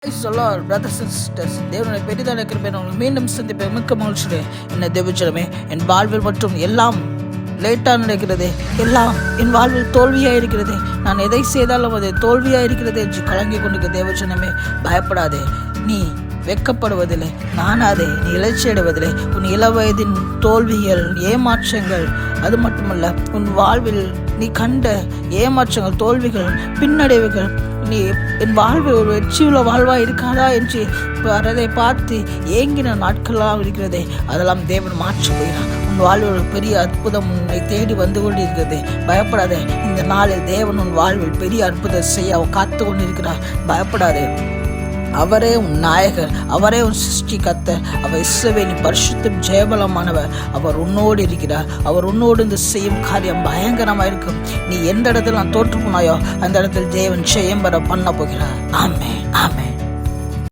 Praise the Lord, brothers and sisters. தேவனுடைய பெரிதான கிருபை உங்களுக்கு மீண்டும் சந்திப்பேன் மிக்க மகிழ்ச்சியோடு. என்ன தேவஜனமே, என் வாழ்வில் மற்றும் எல்லாம் லேட்டாக நடக்கிறது, எல்லாம் என் வாழ்வில் தோல்வியாக இருக்கிறது, நான் எதை செய்தாலும் அது தோல்வியாக இருக்கிறது என்று கலங்கி கொண்டிருக்க தேவஜனமே, பயப்படாதே. நீ வெட்கப்படுவதில்லை, நானாதே, நீ இலட்சியடைவதில்லை. உன் இளவயதின் தோல்விகள், ஏமாற்றங்கள், அது மட்டுமல்ல உன் வாழ்வில் நீ கண்ட ஏமாற்றங்கள், தோல்விகள், பின்னடைவுகள், நீ என் வாழ்வு ஒரு வெற்றியுள்ள வாழ்வாக இருக்காதா என்று அதை பார்த்து ஏங்கின நாட்களாக இருக்கிறதே, அதெல்லாம் தேவன் மாற்ற போகிறான். உன் வாழ்வில் ஒரு பெரிய அற்புதம் உன்னை தேடி வந்து கொண்டிருக்கிறது. பயப்படாதே. இந்த நாளில் தேவன் உன் வாழ்வில் பெரிய அற்புதம் செய்ய அவர் காத்து கொண்டிருக்கிறார். பயப்படாதே. அவரே உன் நாயகர், அவரே உன் சிருஷ்டி கர்த்தர். அவர் இஸ்ரவேலின் பரிசுத்தம் ஜெயபலமானவர். அவர் உன்னோடு இருக்கிறார். அவர் உன்னோடு இந்த செய்யும் காரியம் பயங்கரமாக இருக்கும். நீ எந்த இடத்துல நான் தோற்று போனாயோ அந்த இடத்தில் தேவன் ஜெயம் பெற பண்ண போகிறார். ஆமென்.